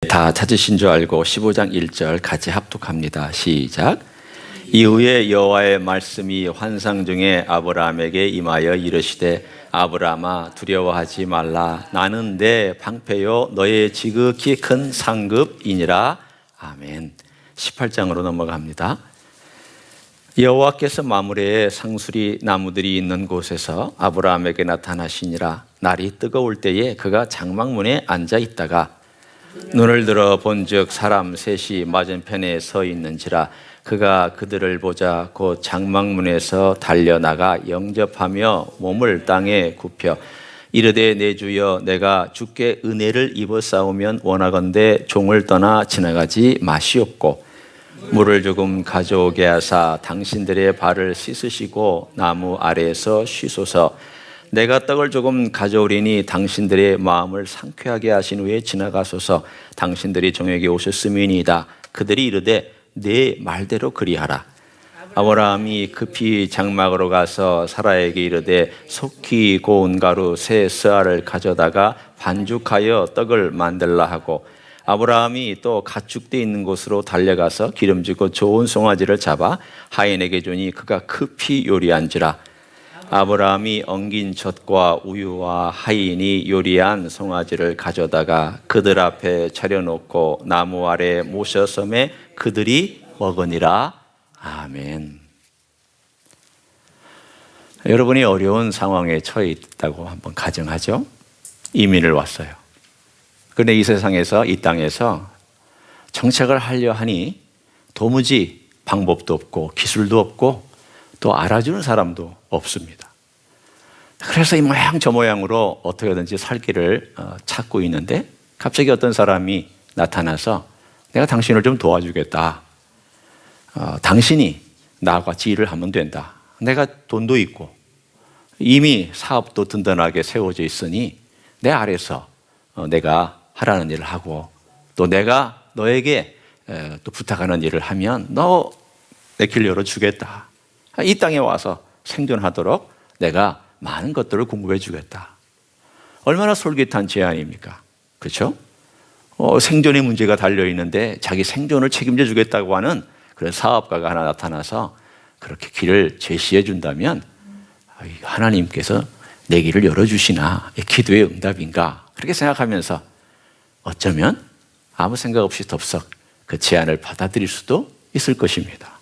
다 찾으신 줄 알고 15장 1절 같이 합독합니다. 시작. 이후에 여호와의 말씀이 환상 중에 아브라함에게 임하여 이르시되 아브라함아 두려워하지 말라. 나는 내 방패요 너의 지극히 큰 상급이니라. 아멘. 18장으로 넘어갑니다. 여호와께서 마므레에 상수리 나무들이 있는 곳에서 아브라함에게 나타나시니라. 날이 뜨거울 때에 그가 장막문에 앉아 있다가 눈을 들어 본즉 사람 셋이 맞은편에 서 있는지라. 그가 그들을 보자 곧 장막문에서 달려나가 영접하며 몸을 땅에 굽혀 이르되 내 주여 내가 주께 은혜를 입었사오면 원하건대 종을 떠나 지나가지 마시옵고 물을 조금 가져오게 하사 당신들의 발을 씻으시고 나무 아래에서 쉬소서. 내가 떡을 조금 가져오리니 당신들의 마음을 상쾌하게 하신 후에 지나가소서. 당신들이 종에게 오셨음이니이다. 그들이 이르되 네 말대로 그리하라. 아브라함이 급히 장막으로 가서 사라에게 이르되 속히 고운 가루 세 스아를 가져다가 반죽하여 떡을 만들라 하고 아브라함이 또 가축대 있는 곳으로 달려가서 기름지고 좋은 송아지를 잡아 하인에게 주니 그가 급히 요리한지라. 아브라함이 엉긴 젖과 우유와 하인이 요리한 송아지를 가져다가 그들 앞에 차려놓고 나무 아래 모셔섬에 그들이 먹으니라. 아멘. 여러분이 어려운 상황에 처해 있다고 한번 가정하죠. 이민을 왔어요. 그런데 이 세상에서, 이 땅에서 정착을 하려 하니 도무지 방법도 없고 기술도 없고 또 알아주는 사람도 없습니다. 그래서 이 모양 저 모양으로 어떻게든지 살기를 찾고 있는데 갑자기 어떤 사람이 나타나서 내가 당신을 좀 도와주겠다. 당신이 나와 같이 일을 하면 된다. 내가 돈도 있고 이미 사업도 든든하게 세워져 있으니 내 아래서 내가 하라는 일을 하고 또 내가 너에게 또 부탁하는 일을 하면 너 내 길 열어주겠다. 이 땅에 와서 생존하도록 내가 많은 것들을 공급해 주겠다. 얼마나 솔깃한 제안입니까? 그렇죠? 생존의 문제가 달려있는데 자기 생존을 책임져 주겠다고 하는 그런 사업가가 하나 나타나서 그렇게 길을 제시해 준다면 하나님께서 내 길을 열어주시나 기도의 응답인가 그렇게 생각하면서 어쩌면 아무 생각 없이 덥석 그 제안을 받아들일 수도 있을 것입니다.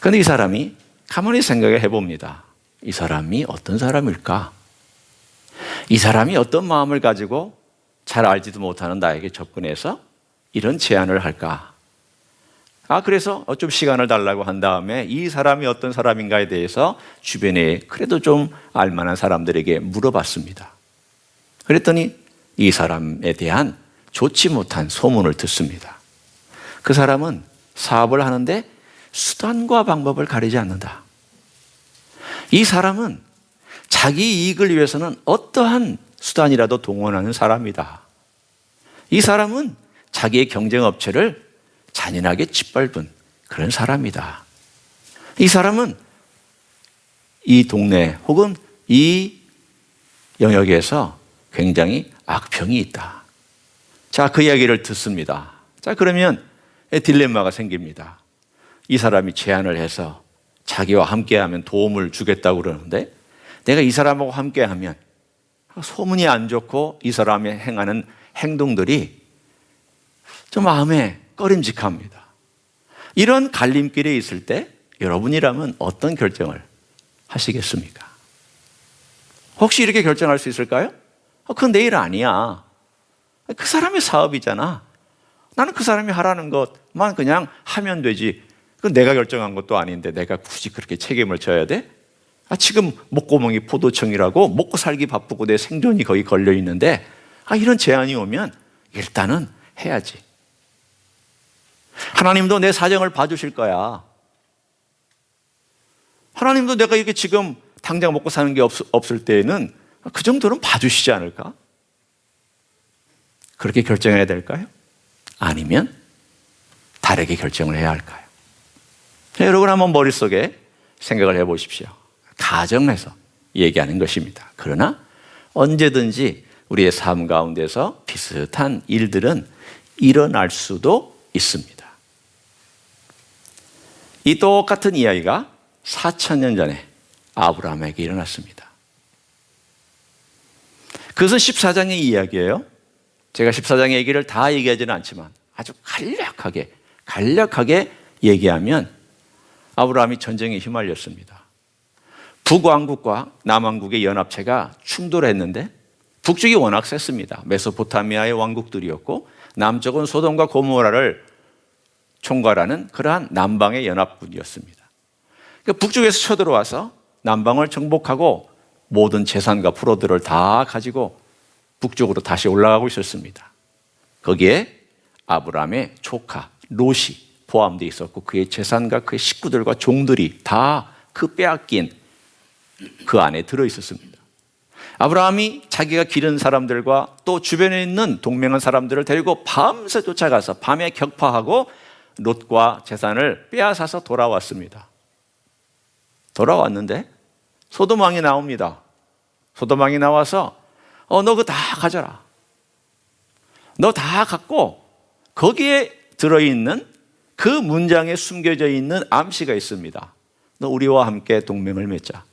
그런데 이 사람이 가만히 생각해 봅니다. 이 사람이 어떤 사람일까? 이 사람이 어떤 마음을 가지고 잘 알지도 못하는 나에게 접근해서 이런 제안을 할까? 그래서 좀 시간을 달라고 한 다음에 이 사람이 어떤 사람인가에 대해서 주변에 그래도 좀 알만한 사람들에게 물어봤습니다. 그랬더니 이 사람에 대한 좋지 못한 소문을 듣습니다. 그 사람은 사업을 하는데 수단과 방법을 가리지 않는다. 이 사람은 자기 이익을 위해서는 어떠한 수단이라도 동원하는 사람이다. 이 사람은 자기의 경쟁업체를 잔인하게 짓밟은 그런 사람이다. 이 사람은 이 동네 혹은 이 영역에서 굉장히 악평이 있다. 자, 그 이야기를 듣습니다. 자, 그러면 딜레마가 생깁니다. 이 사람이 제안을 해서 자기와 함께하면 도움을 주겠다고 그러는데 내가 이 사람하고 함께하면 소문이 안 좋고 이 사람이 행하는 행동들이 좀 마음에 꺼림직합니다. 이런 갈림길에 있을 때 여러분이라면 어떤 결정을 하시겠습니까? 혹시 이렇게 결정할 수 있을까요? 그건 내 일 아니야. 그 사람의 사업이잖아. 나는 그 사람이 하라는 것만 그냥 하면 되지. 그건 내가 결정한 것도 아닌데 내가 굳이 그렇게 책임을 져야 돼? 지금 목구멍이 포도청이라고 먹고 살기 바쁘고 내 생존이 거기 걸려 있는데 이런 제안이 오면 일단은 해야지. 하나님도 내 사정을 봐주실 거야. 하나님도 내가 이렇게 지금 당장 먹고 사는 게 없을 때에는 그 정도는 봐주시지 않을까? 그렇게 결정해야 될까요? 아니면 다르게 결정을 해야 할까요? 여러분 한번 머릿속에 생각을 해보십시오. 가정에서 얘기하는 것입니다. 그러나 언제든지 우리의 삶 가운데서 비슷한 일들은 일어날 수도 있습니다. 이 똑같은 이야기가 4,000년 전에 아브라함에게 일어났습니다. 그것은 14장의 이야기예요. 제가 14장의 얘기를 다 얘기하지는 않지만 아주 간략하게 얘기하면 아브라함이 전쟁에 휘말렸습니다. 북왕국과 남왕국의 연합체가 충돌했는데 북쪽이 워낙 셌습니다. 메소포타미아의 왕국들이었고 남쪽은 소돔과 고모라를 총괄하는 그러한 남방의 연합군이었습니다. 그러니까 북쪽에서 쳐들어와서 남방을 정복하고 모든 재산과 프로들을 다 가지고 북쪽으로 다시 올라가고 있었습니다. 거기에 아브라함의 조카 롯이 포함되어 있었고 그의 재산과 그의 식구들과 종들이 다 그 빼앗긴 그 안에 들어있었습니다. 아브라함이 자기가 기른 사람들과 또 주변에 있는 동맹한 사람들을 데리고 밤새 쫓아가서 밤에 격파하고 롯과 재산을 빼앗아서 돌아왔습니다. 돌아왔는데 소돔 왕이 나옵니다. 소돔 왕이 나와서 너 그거 다 가져라. 너 다 갖고 거기에 들어있는 그 문장에 숨겨져 있는 암시가 있습니다. 너 우리와 함께 동맹을 맺자.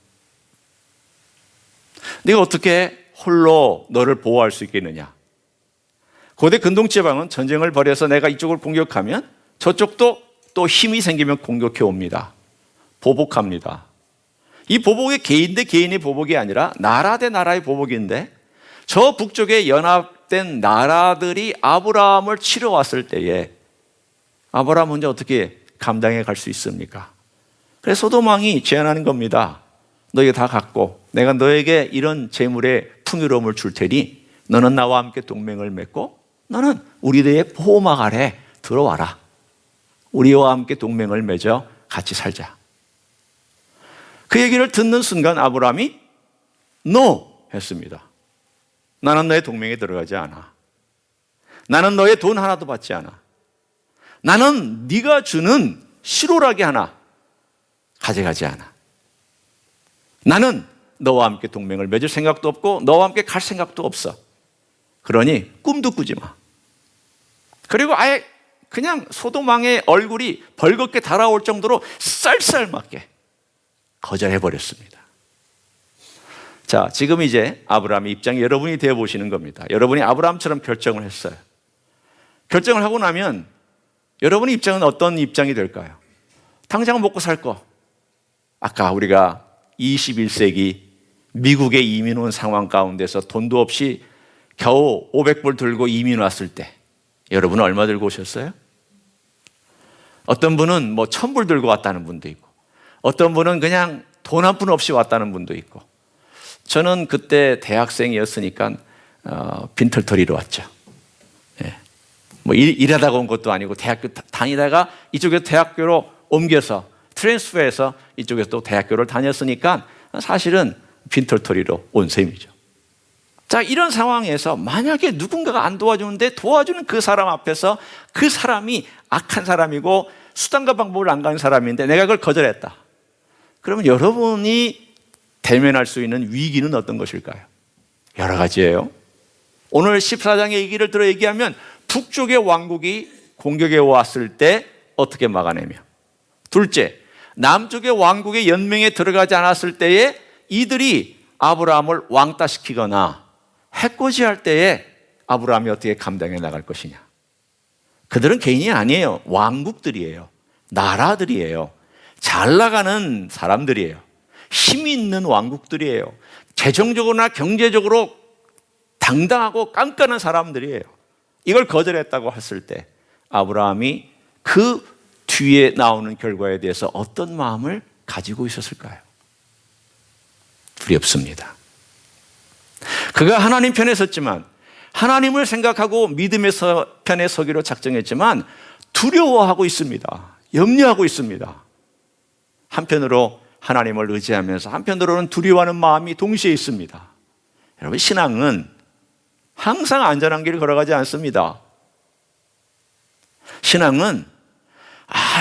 네가 어떻게 홀로 너를 보호할 수 있겠느냐? 고대 근동지방은 전쟁을 벌여서 내가 이쪽을 공격하면 저쪽도 또 힘이 생기면 공격해 옵니다. 보복합니다. 이 보복이 개인 대 개인의 보복이 아니라 나라 대 나라의 보복인데 저 북쪽에 연합된 나라들이 아브라함을 치러 왔을 때에 아브라함 혼자 어떻게 감당해 갈 수 있습니까? 그래서 소돔 왕이 제안하는 겁니다. 너희가 다 갖고 내가 너에게 이런 재물의 풍요로움을 줄 테니 너는 나와 함께 동맹을 맺고 너는 우리들의 보호막 아래 들어와라. 우리와 함께 동맹을 맺어 같이 살자. 그 얘기를 듣는 순간 아브라함이 NO 했습니다. 나는 너의 동맹에 들어가지 않아. 나는 너의 돈 하나도 받지 않아. 나는 네가 주는 시로라기 하나 가져가지 않아. 나는 너와 함께 동맹을 맺을 생각도 없고 너와 함께 갈 생각도 없어. 그러니 꿈도 꾸지 마. 그리고 아예 그냥 소돔 왕의 얼굴이 벌겋게 달아올 정도로 쌀쌀맞게 거절해버렸습니다. 자, 지금 이제 아브라함의 입장이 여러분이 되어보시는 겁니다. 여러분이 아브라함처럼 결정을 했어요. 결정을 하고 나면 여러분의 입장은 어떤 입장이 될까요? 당장 먹고 살 거. 아까 우리가 21세기 미국에 이민 온 상황 가운데서 돈도 없이 겨우 500불 들고 이민 왔을 때 여러분은 얼마 들고 오셨어요? 어떤 분은 뭐 1000불 들고 왔다는 분도 있고 어떤 분은 그냥 돈 한 푼 없이 왔다는 분도 있고 저는 그때 대학생이었으니까 빈털터리로 왔죠. 예. 뭐 일하다가 온 것도 아니고 대학교 다니다가 이쪽에서 대학교로 옮겨서 트랜스퍼해서 이쪽에서 또 대학교를 다녔으니까 사실은 빈털터리로 온 셈이죠. 자, 이런 상황에서 만약에 누군가가 안 도와주는데 도와주는 그 사람 앞에서 그 사람이 악한 사람이고 수단과 방법을 안 가는 사람인데 내가 그걸 거절했다. 그러면 여러분이 대면할 수 있는 위기는 어떤 것일까요? 여러 가지예요. 오늘 14장의 얘기를 들어 얘기하면 북쪽의 왕국이 공격해 왔을 때 어떻게 막아내며 둘째, 남쪽의 왕국의 연맹에 들어가지 않았을 때에 이들이 아브라함을 왕따시키거나 해코지할 때에 아브라함이 어떻게 감당해 나갈 것이냐. 그들은 개인이 아니에요. 왕국들이에요. 나라들이에요. 잘 나가는 사람들이에요. 힘이 있는 왕국들이에요. 재정적으로나 경제적으로 당당하고 깐깐한 사람들이에요. 이걸 거절했다고 했을 때 아브라함이 그 뒤에 나오는 결과에 대해서 어떤 마음을 가지고 있었을까요? 두렵습니다. 그가 하나님 편에 섰지만 하나님을 생각하고 믿음의 편에 서기로 작정했지만 두려워하고 있습니다. 염려하고 있습니다. 한편으로 하나님을 의지하면서 한편으로는 두려워하는 마음이 동시에 있습니다. 여러분, 신앙은 항상 안전한 길을 걸어가지 않습니다. 신앙은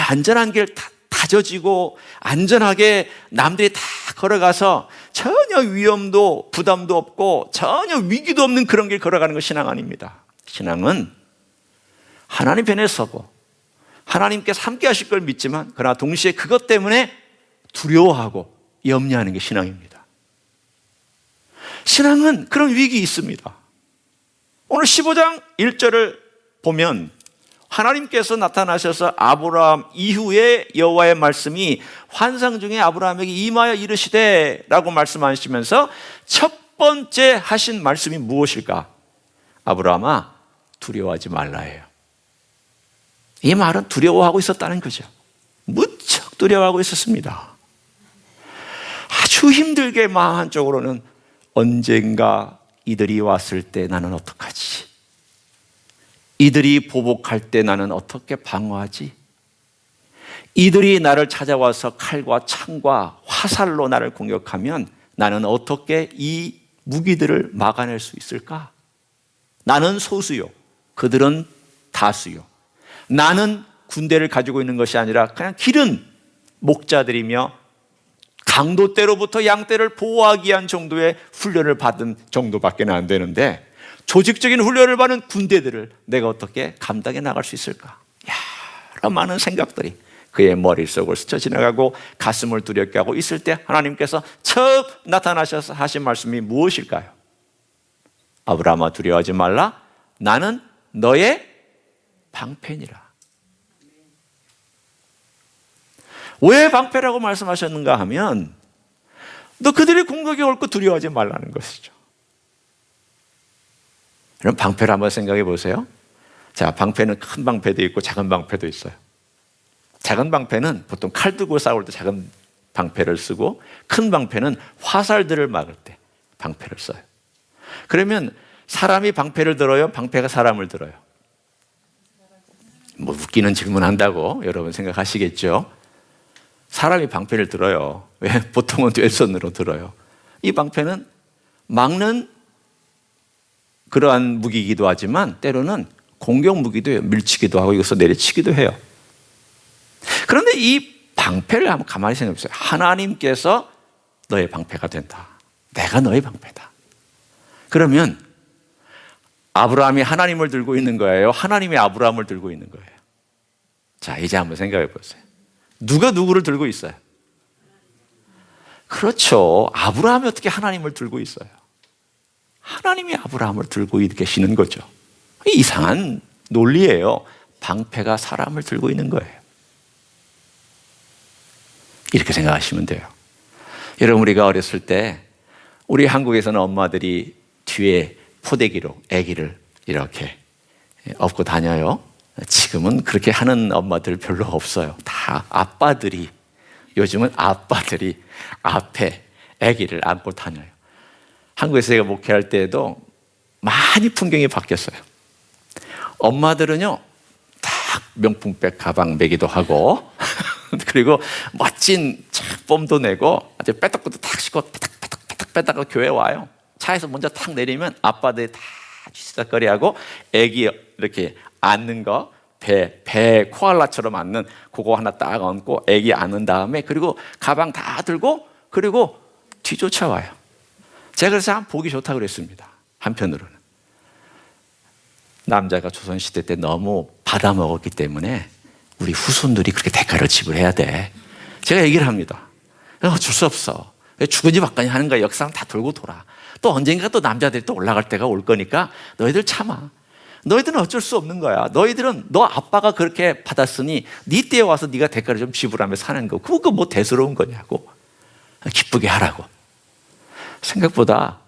안전한 길 다져지고 안전하게 남들이 다 걸어가서 전혀 위험도 부담도 없고 전혀 위기도 없는 그런 길 걸어가는 건 신앙 아닙니다. 신앙은 하나님 편에 서고 하나님께서 함께 하실 걸 믿지만 그러나 동시에 그것 때문에 두려워하고 염려하는 게 신앙입니다. 신앙은 그런 위기 있습니다. 오늘 15장 1절을 보면 하나님께서 나타나셔서 아브라함 이후에 여호와의 말씀이 환상 중에 아브라함에게 임하여 이르시되 라고 말씀하시면서 첫 번째 하신 말씀이 무엇일까? 아브라함아 두려워하지 말라예요. 이 말은 두려워하고 있었다는 거죠. 무척 두려워하고 있었습니다. 아주 힘들게 마음 한쪽으로는 언젠가 이들이 왔을 때 나는 어떡하지? 이들이 보복할 때 나는 어떻게 방어하지? 이들이 나를 찾아와서 칼과 창과 화살로 나를 공격하면 나는 어떻게 이 무기들을 막아낼 수 있을까? 나는 소수요. 그들은 다수요. 나는 군대를 가지고 있는 것이 아니라 그냥 기른 목자들이며 강도 때로부터 양떼를 보호하기 위한 정도의 훈련을 받은 정도밖에 안 되는데 조직적인 훈련을 받은 군대들을 내가 어떻게 감당해 나갈 수 있을까? 여러 많은 생각들이 그의 머릿속을 스쳐 지나가고 가슴을 두렵게 하고 있을 때 하나님께서 처음 나타나셔서 하신 말씀이 무엇일까요? 아브라함아 두려워하지 말라. 나는 너의 방패니라. 왜 방패라고 말씀하셨는가 하면 너 그들이 공격이 올 거 두려워하지 말라는 것이죠. 그럼 방패를 한번 생각해 보세요. 자, 방패는 큰 방패도 있고 작은 방패도 있어요. 작은 방패는 보통 칼 들고 싸울 때 작은 방패를 쓰고 큰 방패는 화살들을 막을 때 방패를 써요. 그러면 사람이 방패를 들어요? 방패가 사람을 들어요? 뭐 웃기는 질문 한다고 여러분 생각하시겠죠? 사람이 방패를 들어요. 왜? 보통은 왼손으로 들어요. 이 방패는 막는 그러한 무기이기도 하지만 때로는 공격 무기도 해요. 밀치기도 하고 여기서 내려치기도 해요. 그런데 이 방패를 한번 가만히 생각해 보세요. 하나님께서 너의 방패가 된다. 내가 너의 방패다. 그러면 아브라함이 하나님을 들고 있는 거예요? 하나님이 아브라함을 들고 있는 거예요? 자, 이제 한번 생각해 보세요. 누가 누구를 들고 있어요? 그렇죠. 아브라함이 어떻게 하나님을 들고 있어요? 하나님이 아브라함을 들고 계시는 거죠. 이상한 논리예요. 방패가 사람을 들고 있는 거예요. 이렇게 생각하시면 돼요. 여러분, 우리가 어렸을 때 우리 한국에서는 엄마들이 뒤에 포대기로 아기를 이렇게 업고 다녀요. 지금은 그렇게 하는 엄마들 별로 없어요. 다 아빠들이, 요즘은 아빠들이 앞에 아기를 안고 다녀요. 한국에서 제가 목회할 때에도 많이 풍경이 바뀌었어요. 엄마들은요, 딱 명품백 가방 매기도 하고 그리고 멋진 봄도 내고 아주 빼딱부터 탁 싣고 빼딱 빼다가 교회 와요. 차에서 먼저 탁 내리면 아빠들이 다 쥐싹거리하고 애기 이렇게 앉는 거, 배 코알라처럼 앉는 그거 하나 딱 얹고 애기 앉는 다음에 그리고 가방 다 들고 그리고 뒤쫓아와요. 제가 그래서 참 보기 좋다고 그랬습니다. 한편으로는 남자가 조선시대 때 너무 받아먹었기 때문에 우리 후손들이 그렇게 대가를 지불해야 돼. 제가 얘기를 합니다. 어쩔 수 없어. 주거지 받거니 하는 거야. 역사는 다 돌고 돌아. 또 언젠가 또 남자들이 또 올라갈 때가 올 거니까 너희들 참아. 너희들은 어쩔 수 없는 거야. 너희들은 너 아빠가 그렇게 받았으니 네 때에 와서 네가 대가를 좀 지불하며 사는 거. 그거 뭐 대수로운 거냐고. 기쁘게 하라고. 생각보다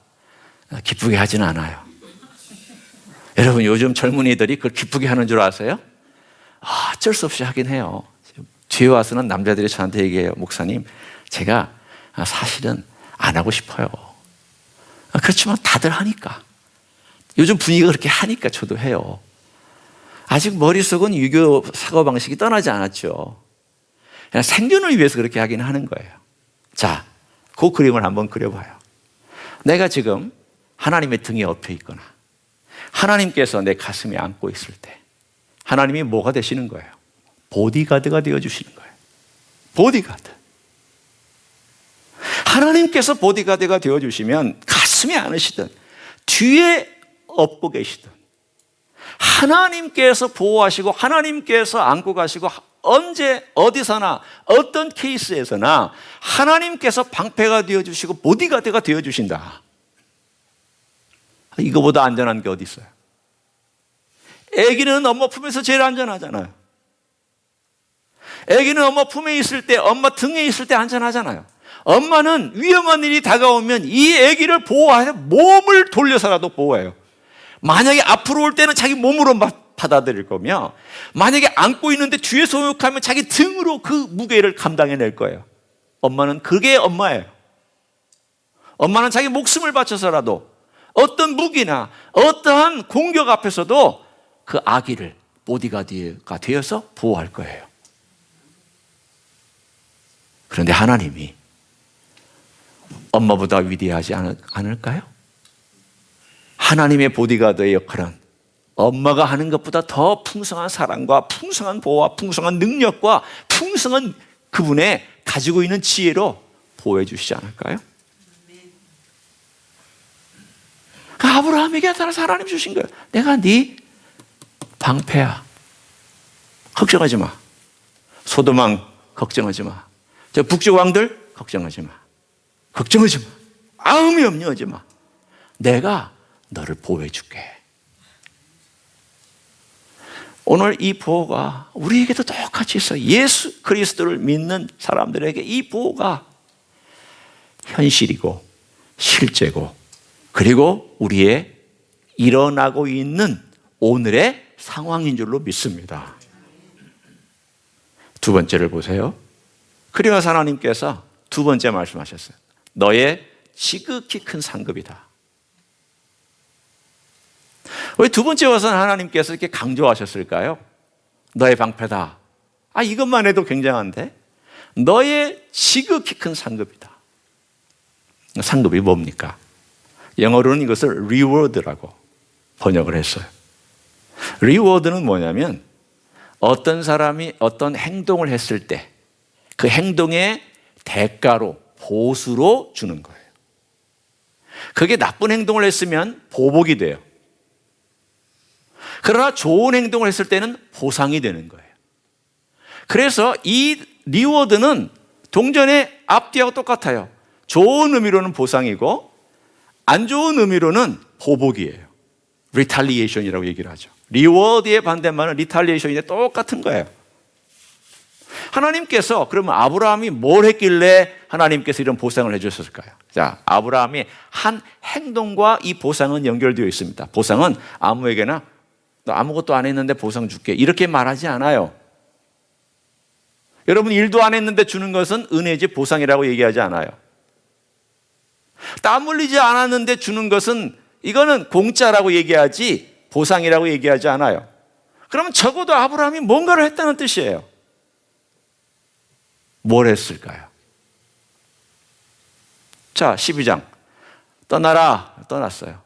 기쁘게 하진 않아요. 여러분, 요즘 젊은이들이 그걸 기쁘게 하는 줄 아세요? 어쩔 수 없이 하긴 해요. 뒤에 와서는 남자들이 저한테 얘기해요. 목사님, 제가 사실은 안 하고 싶어요. 그렇지만 다들 하니까. 요즘 분위기가 그렇게 하니까 저도 해요. 아직 머릿속은 유교 사고방식이 떠나지 않았죠. 그냥 생존을 위해서 그렇게 하긴 하는 거예요. 자, 그 그림을 한번 그려봐요. 내가 지금 하나님의 등에 엎여 있거나 하나님께서 내 가슴에 안고 있을 때 하나님이 뭐가 되시는 거예요? 보디가드가 되어주시는 거예요. 보디가드. 하나님께서 보디가드가 되어주시면 가슴에 안으시든 뒤에 업고 계시든 하나님께서 보호하시고 하나님께서 안고 가시고 언제 어디서나 어떤 케이스에서나 하나님께서 방패가 되어주시고 보디가드가 되어주신다. 이거보다 안전한 게 어디 있어요? 아기는 엄마 품에서 제일 안전하잖아요. 아기는 엄마 품에 있을 때, 엄마 등에 있을 때 안전하잖아요. 엄마는 위험한 일이 다가오면 이 아기를 보호해서 몸을 돌려서라도 보호해요. 만약에 앞으로 올 때는 자기 몸으로 받아들일 거며, 만약에 안고 있는데 뒤에서 오역하면 자기 등으로 그 무게를 감당해낼 거예요. 엄마는 그게 엄마예요. 엄마는 자기 목숨을 바쳐서라도 어떤 무기나 어떠한 공격 앞에서도 그 아기를 보디가드가 되어서 보호할 거예요. 그런데 하나님이 엄마보다 위대하지 않을까요? 하나님의 보디가드의 역할은 엄마가 하는 것보다 더 풍성한 사랑과 풍성한 보호와 풍성한 능력과 풍성한 그분의 가지고 있는 지혜로 보호해 주시지 않을까요? 아브라함에게 따라서 하나님 주신 거예요. 내가 네 방패야. 걱정하지 마. 소돔 왕 걱정하지 마. 저 북쪽 왕들 걱정하지 마. 걱정하지 마. 아무 염려하지 마. 내가 너를 보호해 줄게. 오늘 이 보호가 우리에게도 똑같이 있어요. 예수 그리스도를 믿는 사람들에게 이 보호가 현실이고 실제고 그리고 우리의 일어나고 있는 오늘의 상황인 줄로 믿습니다. 두 번째를 보세요. 그리하사 하나님께서 두 번째 말씀하셨어요. 너의 지극히 큰 상급이다. 왜 두 번째 와서는 하나님께서 이렇게 강조하셨을까요? 너의 방패다. 이것만 해도 굉장한데 너의 지극히 큰 상급이다. 상급이 뭡니까? 영어로는 이것을 reward라고 번역을 했어요. reward는 뭐냐면 어떤 사람이 어떤 행동을 했을 때 그 행동의 대가로 보수로 주는 거예요. 그게 나쁜 행동을 했으면 보복이 돼요. 그러나 좋은 행동을 했을 때는 보상이 되는 거예요. 그래서 이 리워드는 동전의 앞뒤하고 똑같아요. 좋은 의미로는 보상이고 안 좋은 의미로는 보복이에요. retaliation이라고 얘기를 하죠. 리워드의 반대말은 retaliation인데 똑같은 거예요. 하나님께서 그러면 아브라함이 뭘 했길래 하나님께서 이런 보상을 해주셨을까요? 자, 아브라함이 한 행동과 이 보상은 연결되어 있습니다. 보상은 아무에게나 너 아무것도 안 했는데 보상 줄게 이렇게 말하지 않아요. 여러분 일도 안 했는데 주는 것은 은혜지 보상이라고 얘기하지 않아요. 땀 흘리지 않았는데 주는 것은 이거는 공짜라고 얘기하지 보상이라고 얘기하지 않아요. 그러면 적어도 아브라함이 뭔가를 했다는 뜻이에요. 뭘 했을까요? 자, 12장 떠나라. 떠났어요.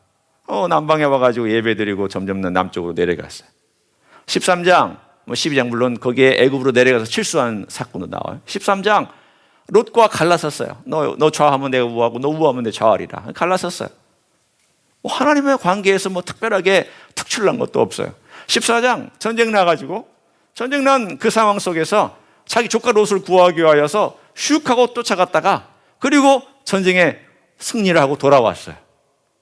남방에 와가지고 예배드리고 점점 남쪽으로 내려갔어요. 13장 12장 물론 거기에 애굽으로 내려가서 실수한 사건도 나와요. 13장 롯과 갈라섰어요. 너 좌하면 내가 우하고 너 우하면 내가 좌하리라. 갈라섰어요. 하나님의 관계에서 특별하게 특출난 것도 없어요. 14장 전쟁 나가지고 전쟁 난 그 상황 속에서 자기 조카 롯을 구하기 위하여서 슉 하고 쫓아갔다가 그리고 전쟁에 승리를 하고 돌아왔어요.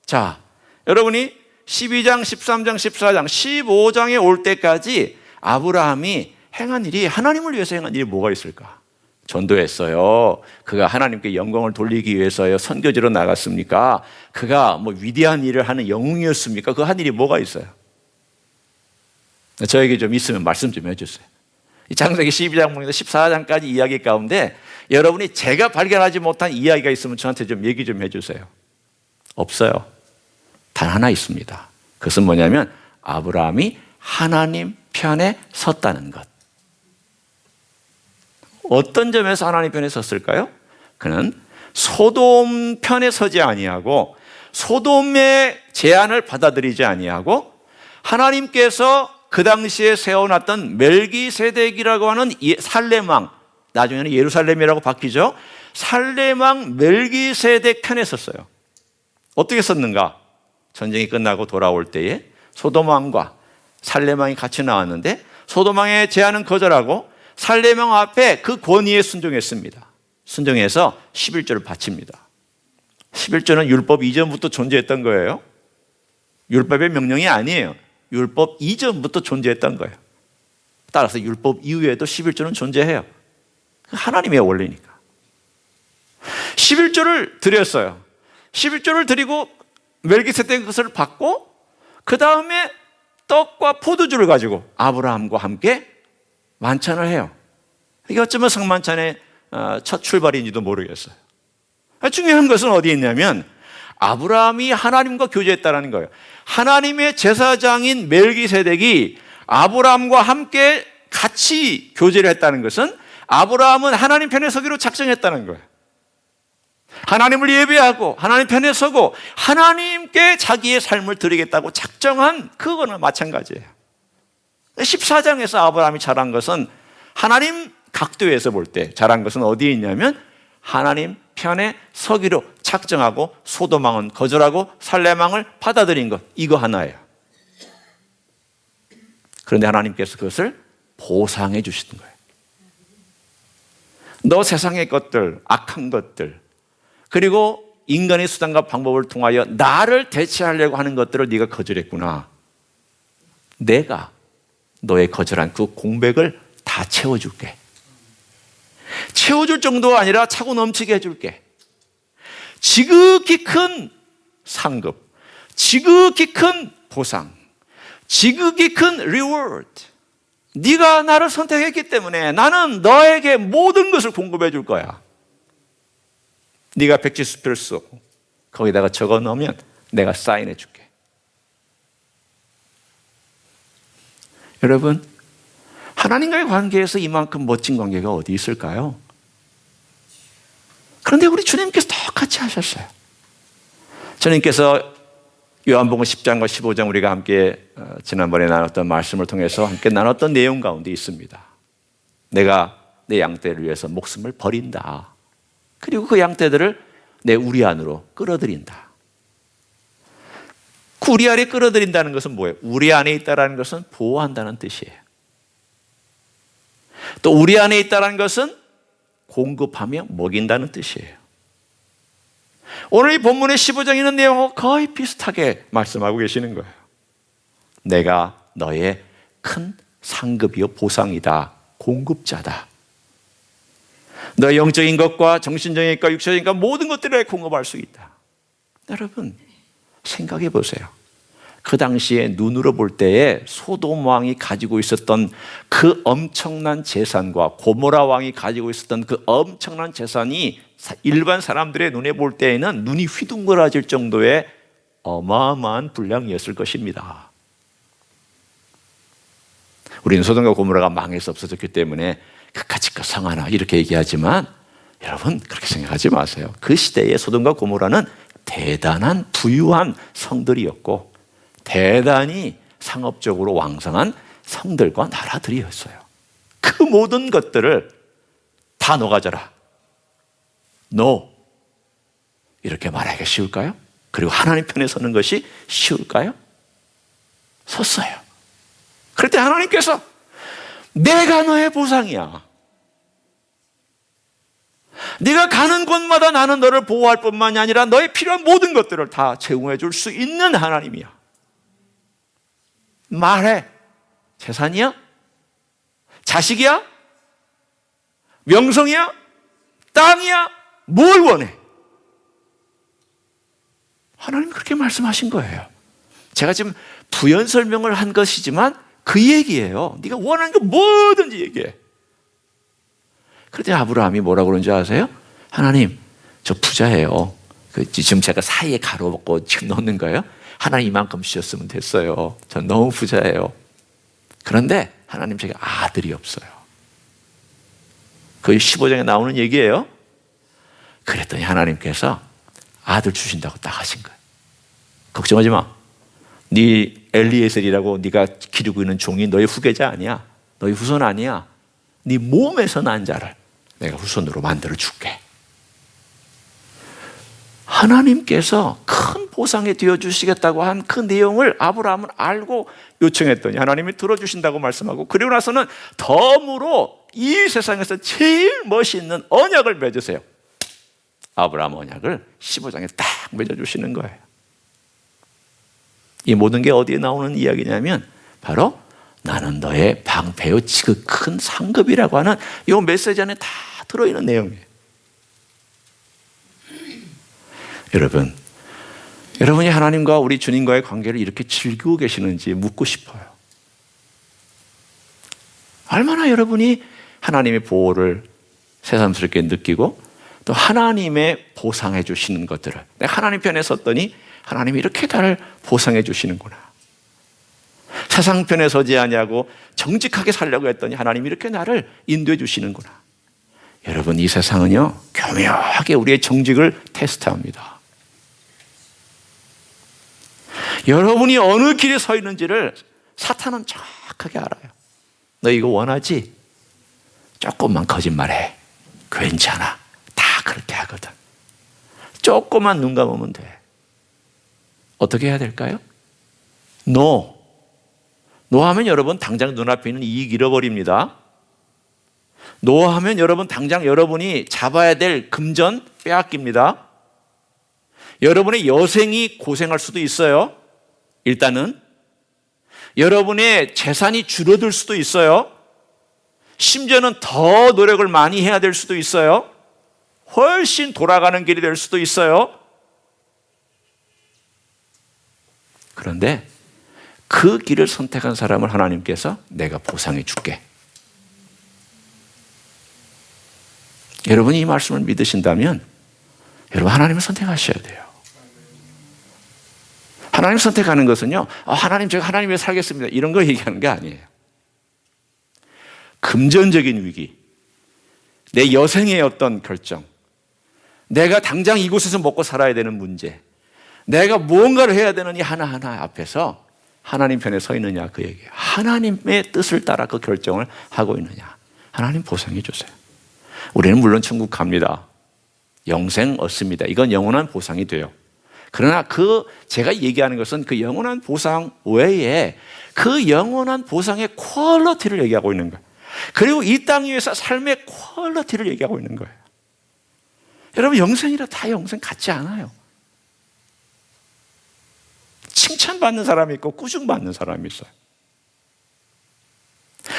자, 여러분이 12장, 13장, 14장, 15장에 올 때까지 아브라함이 행한 일이 하나님을 위해서 행한 일이 뭐가 있을까? 전도했어요. 그가 하나님께 영광을 돌리기 위해서요. 선교지로 나갔습니까? 그가 위대한 일을 하는 영웅이었습니까? 그 한 일이 뭐가 있어요? 저에게 좀 있으면 말씀 좀 해주세요. 이 창세기 12장부터 14장까지 이야기 가운데 여러분이 제가 발견하지 못한 이야기가 있으면 저한테 좀 얘기 좀 해주세요. 없어요. 단 하나 있습니다. 그것은 뭐냐면 아브라함이 하나님 편에 섰다는 것. 어떤 점에서 하나님 편에 섰을까요? 그는 소돔 편에 서지 아니하고 소돔의 제안을 받아들이지 아니하고 하나님께서 그 당시에 세워놨던 멜기세덱이라고 하는 살렘 왕, 나중에는 예루살렘이라고 바뀌죠. 살렘 왕 멜기세덱 편에 섰어요. 어떻게 섰는가? 전쟁이 끝나고 돌아올 때에 소돔 왕과 살렘 왕이 같이 나왔는데 소돔 왕의 제안은 거절하고 살렘 왕 앞에 그 권위에 순종했습니다. 순종해서 11조를 바칩니다. 11조는 율법 이전부터 존재했던 거예요. 율법의 명령이 아니에요. 율법 이전부터 존재했던 거예요. 따라서 율법 이후에도 11조는 존재해요. 하나님의 원리니까. 11조를 드렸어요. 11조를 드리고 멜기세덱 그것을 받고 그 다음에 떡과 포도주를 가지고 아브라함과 함께 만찬을 해요. 이게 어쩌면 성만찬의 첫 출발인지도 모르겠어요. 중요한 것은 어디에 있냐면 아브라함이 하나님과 교제했다는 거예요. 하나님의 제사장인 멜기세덱이 아브라함과 함께 같이 교제를 했다는 것은 아브라함은 하나님 편에 서기로 작정했다는 거예요. 하나님을 예배하고 하나님 편에 서고 하나님께 자기의 삶을 드리겠다고 작정한 그거는 마찬가지예요. 14장에서 아브라함이 잘한 것은 하나님 각도에서 볼 때 잘한 것은 어디에 있냐면 하나님 편에 서기로 작정하고 소돔 왕은 거절하고 살렘 왕을 받아들인 것, 이거 하나예요. 그런데 하나님께서 그것을 보상해 주시는 거예요. 너 세상의 것들, 악한 것들, 그리고 인간의 수단과 방법을 통하여 나를 대체하려고 하는 것들을 네가 거절했구나. 내가 너의 거절한 그 공백을 다 채워줄게. 채워줄 정도가 아니라 차고 넘치게 해줄게. 지극히 큰 상급, 지극히 큰 보상, 지극히 큰 리워드. 네가 나를 선택했기 때문에 나는 너에게 모든 것을 공급해 줄 거야. 네가 백지수표를 쓰고 거기다가 적어 넣으면 내가 사인해 줄게. 여러분, 하나님과의 관계에서 이만큼 멋진 관계가 어디 있을까요? 그런데 우리 주님께서 똑같이 하셨어요. 주님께서 요한복음 10장과 15장 우리가 함께 지난번에 나눴던 말씀을 통해서 함께 나눴던 내용 가운데 있습니다. 내가 내 양떼를 위해서 목숨을 버린다. 그리고 그 양떼들을 내 우리 안으로 끌어들인다. 그 우리 안에 끌어들인다는 것은 뭐예요? 우리 안에 있다는 것은 보호한다는 뜻이에요. 또 우리 안에 있다는 것은 공급하며 먹인다는 뜻이에요. 오늘 이 본문의 15장에 있는 내용과 거의 비슷하게 말씀하고 계시는 거예요. 내가 너의 큰 상급이요 보상이다. 공급자다. 너의 영적인 것과 정신적인 것과 육체적인 것 모든 것들을 공급할 수 있다. 여러분 생각해 보세요. 그 당시에 눈으로 볼 때에 소돔 왕이 가지고 있었던 그 엄청난 재산과 고모라 왕이 가지고 있었던 그 엄청난 재산이 일반 사람들의 눈에 볼 때에는 눈이 휘둥그러질 정도의 어마어마한 분량이었을 것입니다. 우리는 소돔과 고모라가 망해서 없어졌기 때문에 그까짓 거 성 하나 이렇게 얘기하지만 여러분 그렇게 생각하지 마세요. 그 시대의 소돔과 고모라는 대단한 부유한 성들이었고 대단히 상업적으로 왕성한 성들과 나라들이었어요. 그 모든 것들을 다 녹아져라. No. 이렇게 말하기가 쉬울까요? 그리고 하나님 편에 서는 것이 쉬울까요? 섰어요. 그럴 때 하나님께서 내가 너의 보상이야. 네가 가는 곳마다 나는 너를 보호할 뿐만이 아니라 너의 필요한 모든 것들을 다 제공해 줄 수 있는 하나님이야. 말해. 재산이야? 자식이야? 명성이야? 땅이야? 뭘 원해? 하나님 그렇게 말씀하신 거예요. 제가 지금 부연 설명을 한 것이지만 그 얘기예요. 네가 원하는 거 뭐든지 얘기해. 그런데 아브라함이 뭐라고 그러는지 아세요? 하나님, 저 부자예요. 지금 제가 사이에 가로먹고 지금 넣는 거예요. 하나님 이만큼 주셨으면 됐어요. 전 너무 부자예요. 그런데 하나님 제가 아들이 없어요. 그 15장에 나오는 얘기예요. 그랬더니 하나님께서 아들 주신다고 딱 하신 거예요. 걱정하지 마. 네 엘리에셀이라고 네가 기르고 있는 종이 너의 후계자 아니야. 너의 후손 아니야. 네 몸에서 난 자를 내가 후손으로 만들어 줄게. 하나님께서 큰 보상이 되어주시겠다고 한 그 내용을 아브라함은 알고 요청했더니 하나님이 들어주신다고 말씀하고, 그리고 나서는 덤으로 이 세상에서 제일 멋있는 언약을 맺으세요. 아브라함 언약을 15장에 딱 맺어주시는 거예요. 이 모든 게 어디에 나오는 이야기냐면 바로 나는 너의 방패요 지극 큰 상급이라고 하는 이 메시지 안에 다 들어있는 내용이에요. 여러분이 하나님과 우리 주님과의 관계를 이렇게 즐기고 계시는지 묻고 싶어요. 얼마나 여러분이 하나님의 보호를 새삼스럽게 느끼고 또 하나님의 보상해 주시는 것들을, 내가 하나님 편에 섰더니 하나님이 이렇게 나를 보상해 주시는구나. 세상 편에 서지 아니하고 정직하게 살려고 했더니 하나님이 이렇게 나를 인도해 주시는구나. 여러분, 이 세상은요 교묘하게 우리의 정직을 테스트합니다. 여러분이 어느 길에 서 있는지를 사탄은 정확하게 알아요. 너 이거 원하지? 조금만 거짓말해. 괜찮아. 다 그렇게 하거든. 조금만 눈 감으면 돼. 어떻게 해야 될까요? No 하면 여러분 당장 눈앞에 있는 이익 잃어버립니다. No 하면 여러분 당장 여러분이 잡아야 될 금전 빼앗깁니다. 여러분의 여생이 고생할 수도 있어요. 일단은 여러분의 재산이 줄어들 수도 있어요. 심지어는 더 노력을 많이 해야 될 수도 있어요. 훨씬 돌아가는 길이 될 수도 있어요. 그런데 그 길을 선택한 사람을 하나님께서 내가 보상해 줄게. 여러분이 이 말씀을 믿으신다면 여러분 하나님을 선택하셔야 돼요. 하나님 선택하는 것은요, 하나님 제가 하나님 위해 살겠습니다 이런 거 얘기하는 게 아니에요. 금전적인 위기, 내 여생의 어떤 결정, 내가 당장 이곳에서 먹고 살아야 되는 문제, 내가 무언가를 해야 되는 이 하나하나 앞에서 하나님 편에 서 있느냐 그 얘기예요. 하나님의 뜻을 따라 그 결정을 하고 있느냐. 하나님 보상해 주세요. 우리는 물론 천국 갑니다. 영생 얻습니다. 이건 영원한 보상이 돼요. 그러나 제가 얘기하는 것은 그 영원한 보상 외에 그 영원한 보상의 퀄리티를 얘기하고 있는 거예요. 그리고 이 땅 위에서 삶의 퀄리티를 얘기하고 있는 거예요. 여러분, 영생이라 다 영생 같지 않아요. 칭찬받는 사람이 있고 꾸중받는 사람이 있어요.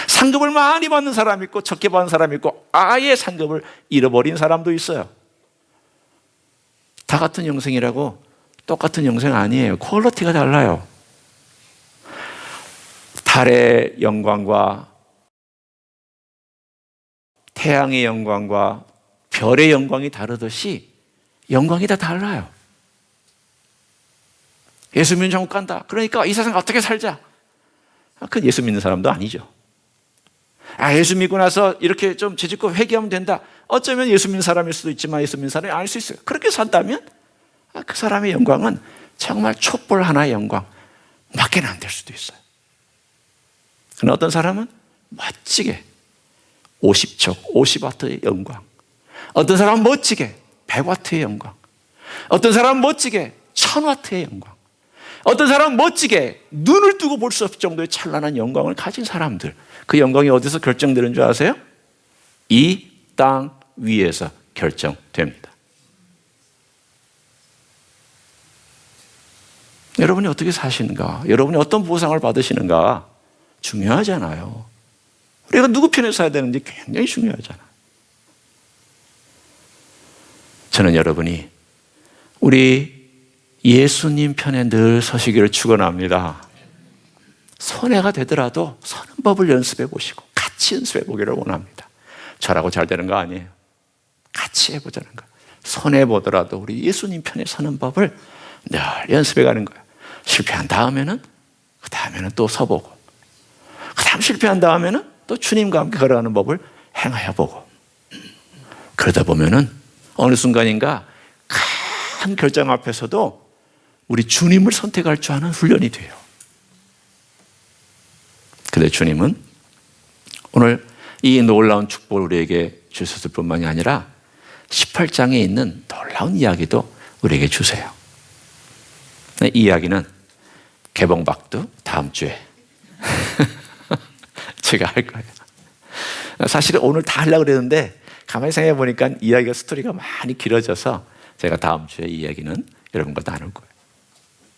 상급을 많이 받는 사람이 있고 적게 받는 사람이 있고 아예 상급을 잃어버린 사람도 있어요. 다 같은 영생이라고 똑같은 영생 아니에요. 퀄리티가 달라요. 달의 영광과 태양의 영광과 별의 영광이 다르듯이 영광이 다 달라요. 예수 믿는 천국 간다. 그러니까 이 세상 어떻게 살자. 그건 예수 믿는 사람도 아니죠. 예수 믿고 나서 이렇게 좀 죄짓고 회개하면 된다. 어쩌면 예수 믿는 사람일 수도 있지만 예수 믿는 사람이 아닐 수 있어요. 그렇게 산다면 그 사람의 영광은 정말 촛불 하나의 영광 밖에는 안 될 수도 있어요. 그러나 어떤 사람은 멋지게 50척, 50와트의 영광, 어떤 사람은 멋지게 100와트의 영광, 어떤 사람은 멋지게 1000와트의 영광, 어떤 사람은 멋지게 눈을 뜨고 볼 수 없을 정도의 찬란한 영광을 가진 사람들, 그 영광이 어디서 결정되는 줄 아세요? 이 땅 위에서 결정됩니다. 여러분이 어떻게 사시는가, 여러분이 어떤 보상을 받으시는가 중요하잖아요. 우리가 누구 편에 서야 되는지 굉장히 중요하잖아요. 저는 여러분이 우리 예수님 편에 늘 서시기를 축원합니다. 손해가 되더라도 서는 법을 연습해 보시고 같이 연습해 보기를 원합니다. 저라고 잘 되는 거 아니에요. 같이 해보자는 거예요. 손해 보더라도 우리 예수님 편에 서는 법을 늘 연습해 가는 거예요. 실패한 다음에는 그 다음에는 또 서보고, 그 다음 실패한 다음에는 또 주님과 함께 걸어가는 법을 행하여 보고, 그러다 보면은 어느 순간인가 큰 결정 앞에서도 우리 주님을 선택할 줄 아는 훈련이 돼요. 근데 주님은 오늘 이 놀라운 축복을 우리에게 주셨을 뿐만이 아니라 18장에 있는 놀라운 이야기도 우리에게 주세요. 이 이야기는 개봉박두 다음 주에 제가 할 거예요. 사실은 오늘 다 하려고 그랬는데 가만히 생각해 보니까 이야기가 스토리가 많이 길어져서 제가 다음 주에 이 이야기는 여러분과 나눌 거예요.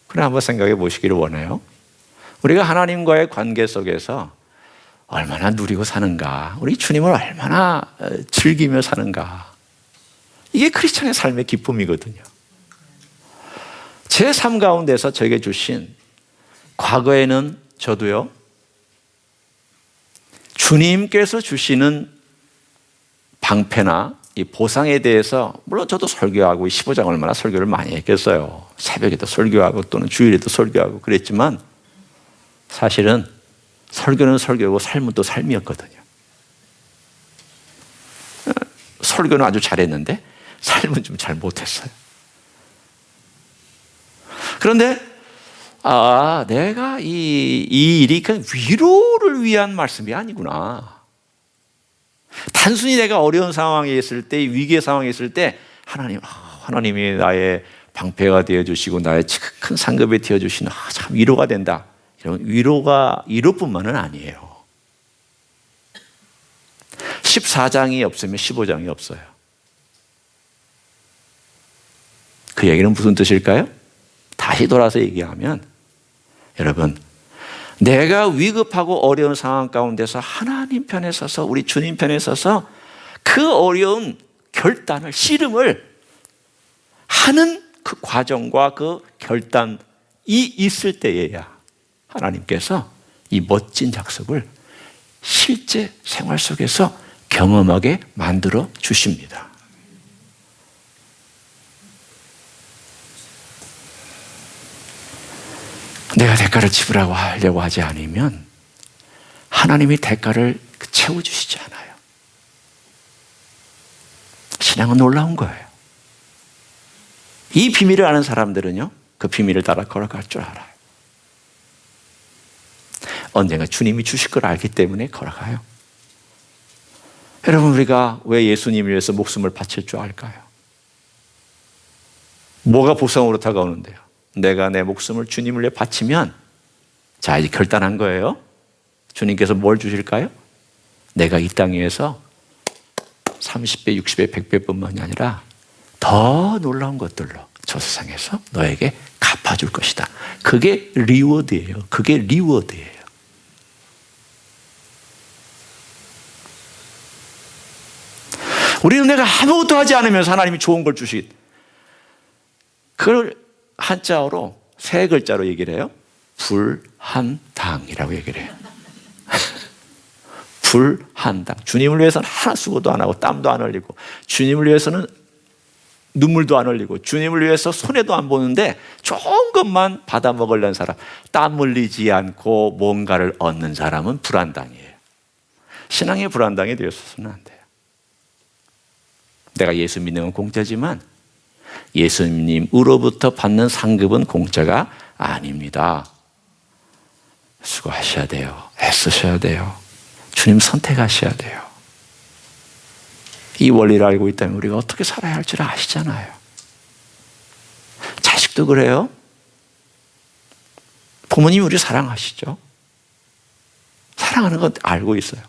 그럼 한번 생각해 보시기를 원해요. 우리가 하나님과의 관계 속에서 얼마나 누리고 사는가, 우리 주님을 얼마나 즐기며 사는가, 이게 크리스천의 삶의 기쁨이거든요. 제 삶 가운데서 저에게 주신, 과거에는 저도요, 주님께서 주시는 방패나 이 보상에 대해서, 물론 저도 설교하고 15장 얼마나 설교를 많이 했겠어요. 새벽에도 설교하고 또는 주일에도 설교하고 그랬지만 사실은 설교는 설교고 삶은 또 삶이었거든요. 설교는 아주 잘했는데 삶은 좀 잘 못했어요. 그런데 내가 이 일이 그냥 위로를 위한 말씀이 아니구나. 단순히 내가 어려운 상황에 있을 때, 위기의 상황에 있을 때 하나님이 나의 방패가 되어주시고 나의 큰 상급에 되어주시는 참 위로가 된다. 이런 위로가 위로뿐만은 아니에요. 14장이 없으면 15장이 없어요. 그 얘기는 무슨 뜻일까요? 다시 돌아서 얘기하면, 여러분, 내가 위급하고 어려운 상황 가운데서 하나님 편에 서서, 우리 주님 편에 서서 그 어려운 결단을, 씨름을 하는 그 과정과 그 결단이 있을 때에야 하나님께서 이 멋진 약속을 실제 생활 속에서 경험하게 만들어 주십니다. 내가 대가를 지불하려고 하지 않으면 하나님이 대가를 채워주시지 않아요. 신앙은 놀라운 거예요. 이 비밀을 아는 사람들은요, 그 비밀을 따라 걸어갈 줄 알아요. 언젠가 주님이 주실 걸 알기 때문에 걸어가요. 여러분, 우리가 왜 예수님을 위해서 목숨을 바칠 줄 알까요? 뭐가 보상으로 다가오는데요? 내가 내 목숨을 주님을 위해 바치면, 자, 이제 결단한 거예요. 주님께서 뭘 주실까요? 내가 이 땅 위에서 30배, 60배, 100배 뿐만이 아니라 더 놀라운 것들로 저 세상에서 너에게 갚아줄 것이다. 그게 리워드예요. 그게 리워드예요. 우리는 내가 아무것도 하지 않으면서 하나님이 좋은 걸 주시, 그걸 한자어로 세 글자로 얘기를 해요. 불한당이라고 얘기를 해요. 불한당. 주님을 위해서는 하나 수고도 안 하고 땀도 안 흘리고, 주님을 위해서는 눈물도 안 흘리고, 주님을 위해서 손해도 안 보는데 좋은 것만 받아 먹으려는 사람, 땀 흘리지 않고 뭔가를 얻는 사람은 불한당이에요. 신앙의 불한당이 되었어서는 안 돼요. 내가 예수 믿는 건 공짜지만 예수님으로부터 받는 상급은 공짜가 아닙니다. 수고하셔야 돼요. 애쓰셔야 돼요. 주님 선택하셔야 돼요. 이 원리를 알고 있다면 우리가 어떻게 살아야 할지를 아시잖아요. 자식도 그래요. 부모님이 우리 사랑하시죠. 사랑하는 건 알고 있어요.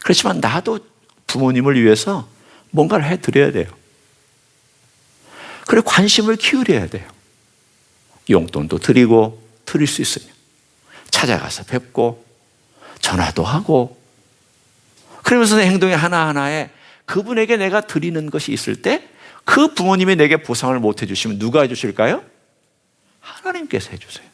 그렇지만 나도 부모님을 위해서 뭔가를 해드려야 돼요. 그리고 관심을 기울여야 돼요. 용돈도 드리고, 드릴 수 있으면 찾아가서 뵙고 전화도 하고, 그러면서 내 행동의 하나하나에 그분에게 내가 드리는 것이 있을 때 그 부모님이 내게 보상을 못 해주시면 누가 해주실까요? 하나님께서 해주세요.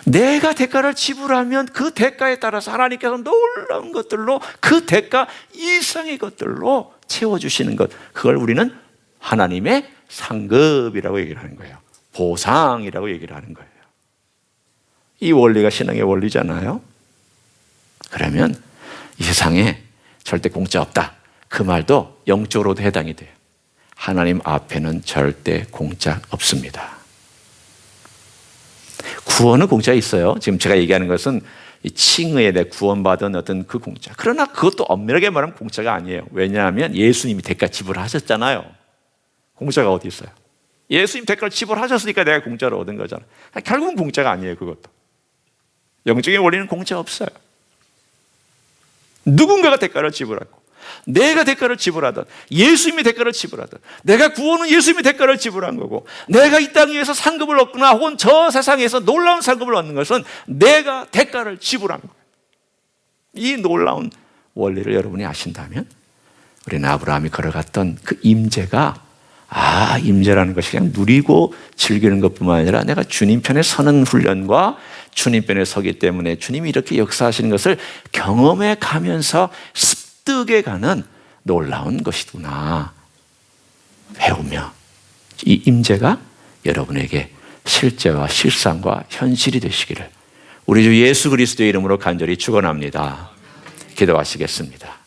내가 대가를 지불하면 그 대가에 따라서 하나님께서 놀라운 것들로, 그 대가 이상의 것들로 채워주시는 것, 그걸 우리는 하나님의 상급이라고 얘기를 하는 거예요. 보상이라고 얘기를 하는 거예요. 이 원리가 신앙의 원리잖아요. 그러면 이 세상에 절대 공짜 없다, 그 말도 영적으로도 해당이 돼요. 하나님 앞에는 절대 공짜 없습니다. 구원은 공짜 있어요. 지금 제가 얘기하는 것은 칭의에 대해 구원받은 어떤 그 공짜. 그러나 그것도 엄밀하게 말하면 공짜가 아니에요. 왜냐하면 예수님이 대가 지불하셨잖아요. 공짜가 어디 있어요? 예수님 대가를 지불하셨으니까 내가 공짜로 얻은 거잖아. 결국은 공짜가 아니에요. 그것도 영적인 원리는 공짜 없어요. 누군가가 대가를 지불하고, 내가 대가를 지불하든 예수님이 대가를 지불하든, 내가 구원은 예수님이 대가를 지불한 거고, 내가 이 땅 위에서 상급을 얻거나 혹은 저 세상에서 놀라운 상급을 얻는 것은 내가 대가를 지불한 거예요. 이 놀라운 원리를 여러분이 아신다면 우리는 아브라함이 걸어갔던 그 임재가, 임재라는 것이 그냥 누리고 즐기는 것뿐만 아니라 내가 주님 편에 서는 훈련과 주님 편에 서기 때문에 주님이 이렇게 역사하시는 것을 경험해 가면서 습득해 가는 놀라운 것이구나 배우며, 이 임재가 여러분에게 실제와 실상과 현실이 되시기를 우리 주 예수 그리스도의 이름으로 간절히 축원합니다. 기도하시겠습니다.